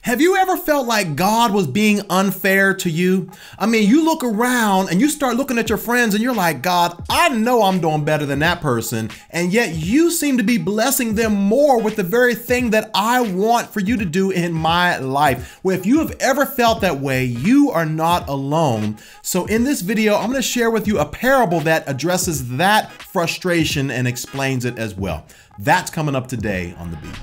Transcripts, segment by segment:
Have you ever felt like God was being unfair to you? I mean, you look around and you start looking at your friends and you're like, God, I know I'm doing better than that person. And yet you seem to be blessing them more with the very thing that I want for you to do in my life. Well, if you have ever felt that way, you are not alone. So in this video, I'm going to share with you a parable that addresses that frustration and explains it as well. That's coming up today on The Beat.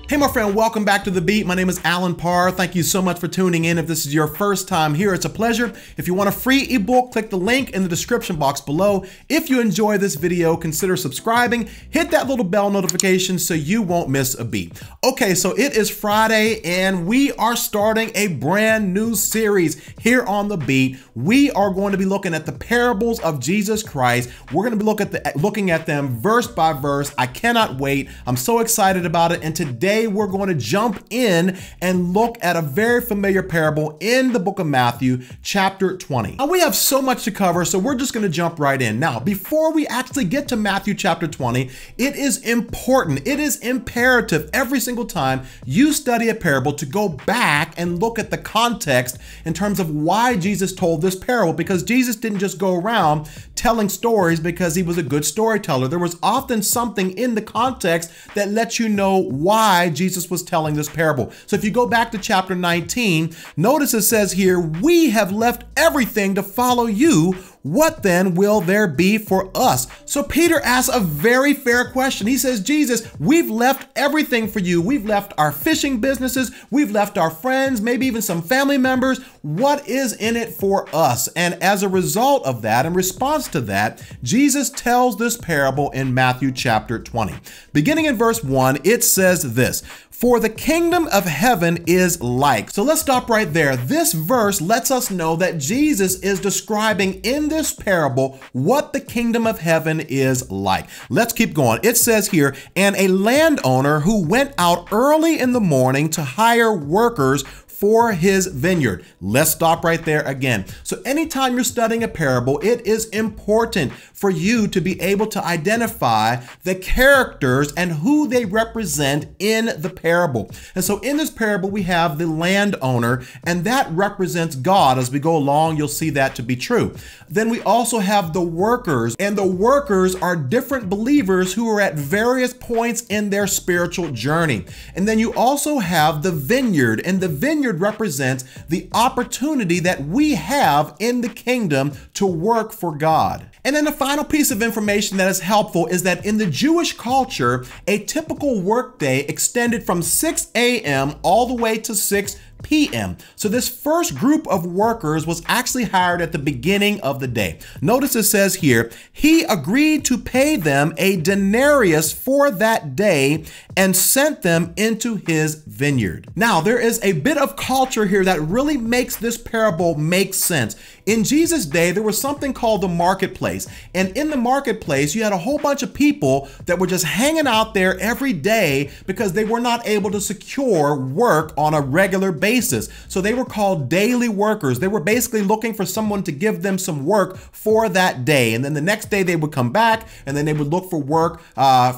Hey, my friend, welcome back to The Beat. My name is Alan Parr. Thank you so much for tuning in. If this is your first time here, it's a pleasure. If you want a free ebook, click the link in the description box below. If you enjoy this video, consider subscribing. Hit that little bell notification so you won't miss a beat. Okay, so it is Friday and we are starting a brand new series here on The Beat. We are going to be looking at the parables of Jesus Christ. We're going to be looking at them verse by verse. I cannot wait. I'm so excited about it. And today we're going to jump in and look at a very familiar parable in the book of Matthew, chapter 20. Now, we have so much to cover, so we're just going to jump right in. Now, before we actually get to Matthew chapter 20, it is important, it is imperative every single time you study a parable to go back and look at the context in terms of why Jesus told this parable, because Jesus didn't just go around telling stories because he was a good storyteller. There was often something in the context that lets you know why Jesus was telling this parable. So if you go back to chapter 19, notice it says here, we have left everything to follow you. What then will there be for us? So Peter asks a very fair question. He says, Jesus, we've left everything for you. We've left our fishing businesses. We've left our friends, maybe even some family members. What is in it for us? And as a result of that, in response to that, Jesus tells this parable in Matthew chapter 20. Beginning in verse 1, it says this, for the kingdom of heaven is like. So let's stop right there. This verse lets us know that Jesus is describing in this parable what the kingdom of heaven is like. Let's keep going. It says here, and a landowner who went out early in the morning to hire workers for his vineyard. Let's stop right there again. So anytime you're studying a parable, it is important for you to be able to identify the characters and who they represent in the parable. And so in this parable, we have the landowner, and that represents God. As we go along, you'll see that to be true. Then we also have the workers, and the workers are different believers who are at various points in their spiritual journey. And then you also have the vineyard, and the vineyard represents the opportunity that we have in the kingdom to work for God. And then the final piece of information that is helpful is that in the Jewish culture, a typical workday extended from 6 a.m. all the way to 6 p.m. So this first group of workers was actually hired at the beginning of the day. Notice it says here, he agreed to pay them a denarius for that day and sent them into his vineyard. Now, there is a bit of culture here that really makes this parable make sense. In Jesus' day, there was something called the marketplace. And in the marketplace, you had a whole bunch of people that were just hanging out there every day because they were not able to secure work on a regular basis. So they were called daily workers. They were basically looking for someone to give them some work for that day. And then the next day they would come back and then they would look for work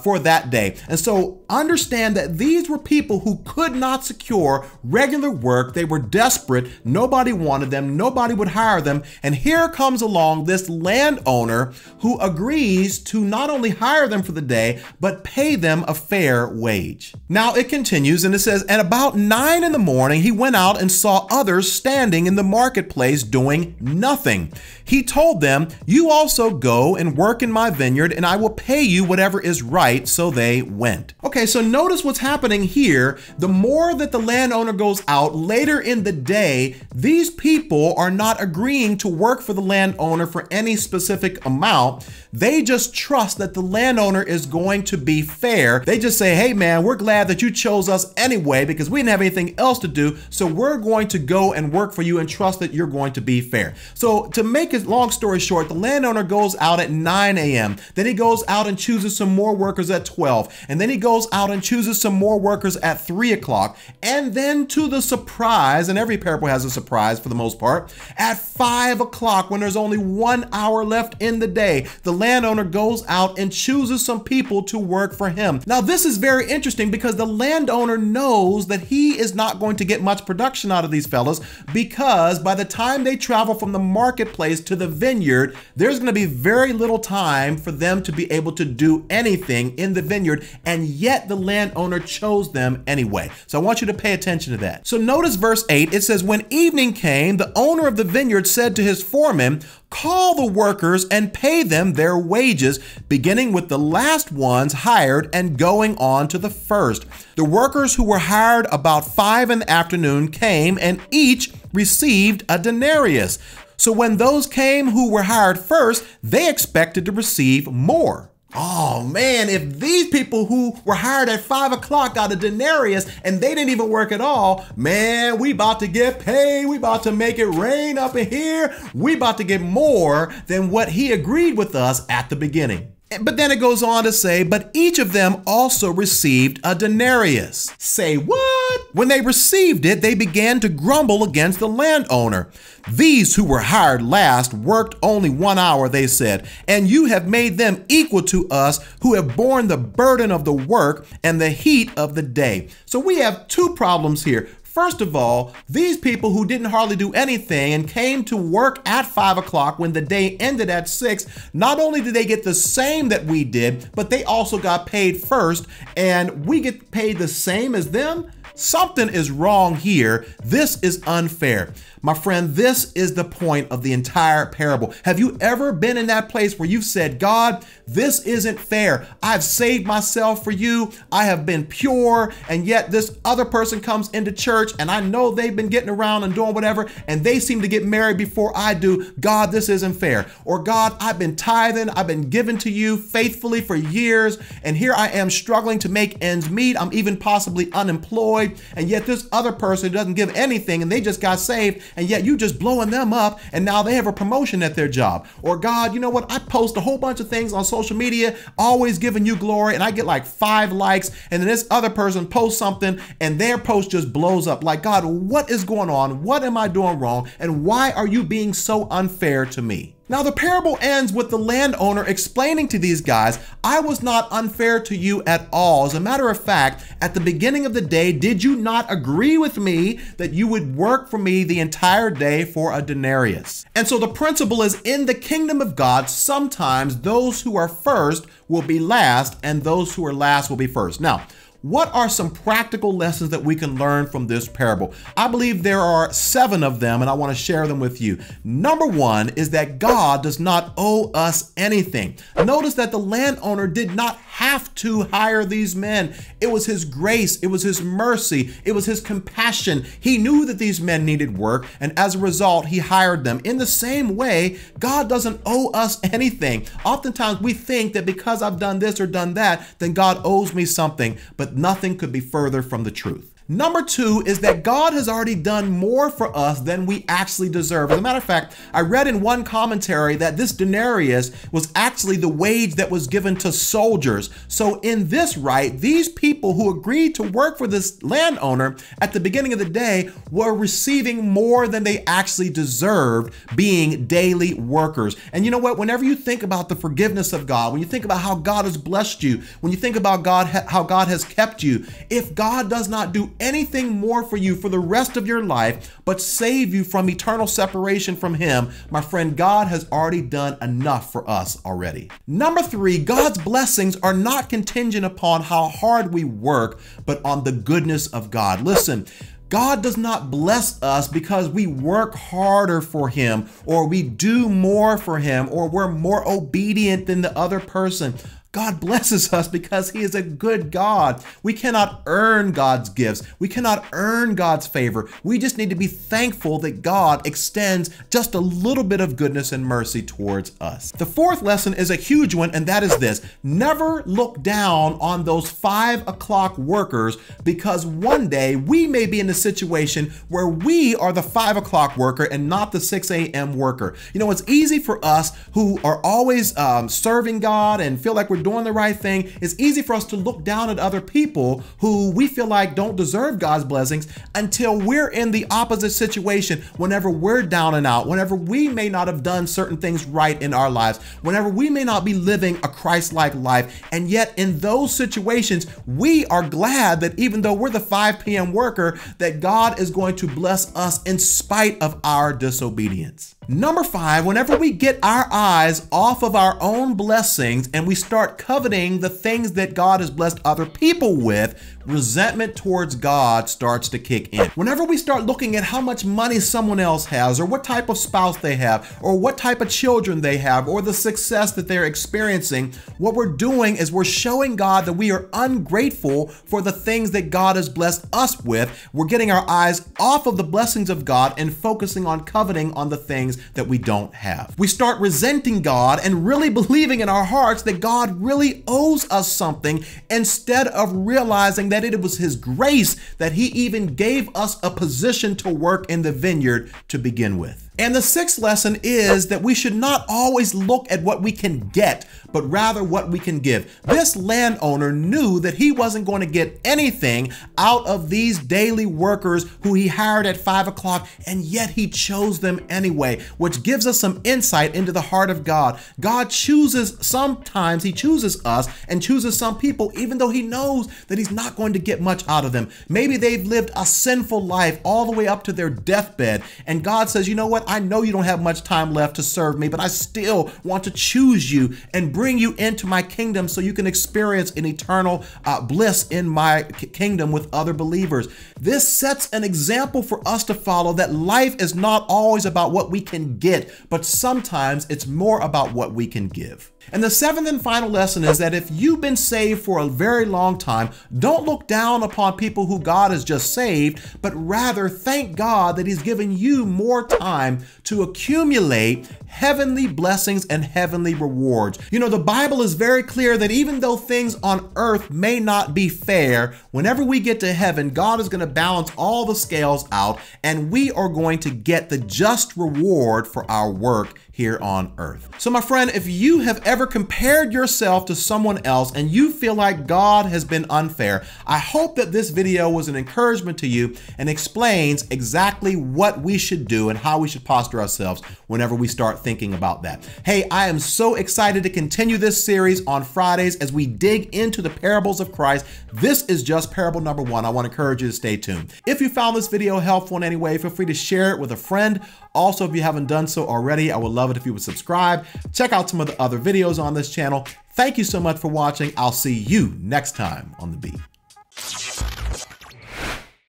for that day. And so understand that these were people who could not secure regular work. They were desperate. Nobody wanted them. Nobody would hire them. And here comes along this landowner who agrees to not only hire them for the day, but pay them a fair wage. Now it continues and it says, and about 9 in the morning, he went out and saw others standing in the marketplace doing nothing. He told them, you also go and work in my vineyard and I will pay you whatever is right. So they went. Okay, so notice what's happening here. The more that the landowner goes out later in the day, these people are not agreeing to work for the landowner for any specific amount. They just trust that the landowner is going to be fair. They just say, hey man, we're glad that you chose us anyway because we didn't have anything else to do. So we're going to go and work for you and trust that you're going to be fair. So to make a long story short, the landowner goes out at 9 a.m. Then he goes out and chooses some more workers at 12. And then he goes out and chooses some more workers at 3 o'clock. And then to the surprise, and every parable has a surprise for the most part, at 5 o'clock, when there's only 1 hour left in the day, the landowner goes out and chooses some people to work for him. Now, this is very interesting because the landowner knows that he is not going to get much production out of these fellas, because by the time they travel from the marketplace to the vineyard, there's going to be very little time for them to be able to do anything in the vineyard, and yet the landowner chose them anyway. So I want you to pay attention to that. So notice verse 8, it says, when evening came, the owner of the vineyard said to his foreman, call the workers and pay them their wages, beginning with the last ones hired and going on to the first. The workers who were hired about 5 in the afternoon came, and each received a denarius. So when those came who were hired first, they expected to receive more. Oh man, if these people who were hired at 5 o'clock got a denarius and they didn't even work at all, man, we about to get paid. We about to make it rain up in here. We about to get more than what he agreed with us at the beginning. But then it goes on to say, but each of them also received a denarius. Say what? When they received it, they began to grumble against the landowner. These who were hired last worked only 1 hour, they said, and you have made them equal to us who have borne the burden of the work and the heat of the day. So we have two problems here. First of all, these people who didn't hardly do anything and came to work at 5 o'clock when the day ended at 6, not only did they get the same that we did, but they also got paid first, and we get paid the same as them? Something is wrong here. This is unfair. My friend, this is the point of the entire parable. Have you ever been in that place where you've said, God, this isn't fair. I've saved myself for you. I have been pure, and yet this other person comes into church and I know they've been getting around and doing whatever, and they seem to get married before I do. God, this isn't fair. Or God, I've been tithing. I've been giving to you faithfully for years, and here I am struggling to make ends meet. I'm even possibly unemployed, and yet this other person doesn't give anything and they just got saved, and yet you just blowing them up and now they have a promotion at their job. Or God, you know what? I post a whole bunch of things on social media, always giving you glory, and I get like 5 likes, and then this other person posts something and their post just blows up. Like, God, what is going on? What am I doing wrong? And why are you being so unfair to me? Now, the parable ends with the landowner explaining to these guys, I was not unfair to you at all. As a matter of fact, at the beginning of the day, did you not agree with me that you would work for me the entire day for a denarius? And so the principle is, in the kingdom of God, sometimes those who are first will be last, and those who are last will be first. Now, what are some practical lessons that we can learn from this parable? I believe there are 7 of them, and I want to share them with you. Number 1 is that God does not owe us anything. Notice that the landowner did not have to hire these men. It was his grace. It was his mercy. It was his compassion. He knew that these men needed work, and as a result, he hired them. In the same way, God doesn't owe us anything. Oftentimes, we think that because I've done this or done that, then God owes me something, but nothing could be further from the truth. Number 2 is that God has already done more for us than we actually deserve. As a matter of fact, I read in one commentary that this denarius was actually the wage that was given to soldiers. So in this right, these people who agreed to work for this landowner at the beginning of the day were receiving more than they actually deserved, being daily workers. And you know what? Whenever you think about the forgiveness of God, when you think about how God has blessed you, when you think about God, how God has kept you, if God does not do anything more for you for the rest of your life, but save you from eternal separation from Him, my friend, God has already done enough for us already. Number 3, God's blessings are not contingent upon how hard we work, but on the goodness of God. Listen, God does not bless us because we work harder for Him, or we do more for Him, or we're more obedient than the other person. God blesses us because he is a good God. We cannot earn God's gifts. We cannot earn God's favor. We just need to be thankful that God extends just a little bit of goodness and mercy towards us. The fourth lesson is a huge one, and that is this: never look down on those 5 o'clock workers, because one day we may be in a situation where we are the 5 o'clock worker and not the 6 a.m. worker. You know, it's easy for us who are always serving God and feel like we're doing the right thing. It's easy for us to look down at other people who we feel like don't deserve God's blessings until we're in the opposite situation, whenever we're down and out, whenever we may not have done certain things right in our lives, whenever we may not be living a Christ-like life. And yet in those situations, we are glad that even though we're the 5 p.m. worker, that God is going to bless us in spite of our disobedience. Number 5, whenever we get our eyes off of our own blessings and we start coveting the things that God has blessed other people with, resentment towards God starts to kick in. Whenever we start looking at how much money someone else has, or what type of spouse they have, or what type of children they have, or the success that they're experiencing, what we're doing is we're showing God that we are ungrateful for the things that God has blessed us with. We're getting our eyes off of the blessings of God and focusing on coveting on the things that we don't have. We start resenting God and really believing in our hearts that God really owes us something, instead of realizing that it was his grace that he even gave us a position to work in the vineyard to begin with. And the 6th lesson is that we should not always look at what we can get, but rather what we can give. This landowner knew that he wasn't going to get anything out of these daily workers who he hired at 5 o'clock, and yet he chose them anyway, which gives us some insight into the heart of God. God chooses, sometimes he chooses us and chooses some people, even though he knows that he's not going to get much out of them. Maybe they've lived a sinful life all the way up to their deathbed, and God says, you know what? I know you don't have much time left to serve me, but I still want to choose you and bring you into my kingdom so you can experience an eternal bliss in my kingdom with other believers. This sets an example for us to follow, that life is not always about what we can get, but sometimes it's more about what we can give. And the 7th and final lesson is that if you've been saved for a very long time, don't look down upon people who God has just saved, but rather thank God that he's given you more time to accumulate heavenly blessings and heavenly rewards. You know, the Bible is very clear that even though things on earth may not be fair, whenever we get to heaven, God is going to balance all the scales out, and we are going to get the just reward for our work here on earth. So my friend, if you have ever compared yourself to someone else and you feel like God has been unfair, I hope that this video was an encouragement to you and explains exactly what we should do and how we should posture ourselves whenever we start thinking about that. Hey, I am so excited to continue this series on Fridays as we dig into the parables of Christ. This is just parable number 1. I want to encourage you to stay tuned. If you found this video helpful in any way, feel free to share it with a friend. Also, if you haven't done so already, I would love it if you would subscribe. Check out some of the other videos on this channel. Thank you so much for watching. I'll see you next time on The Beat.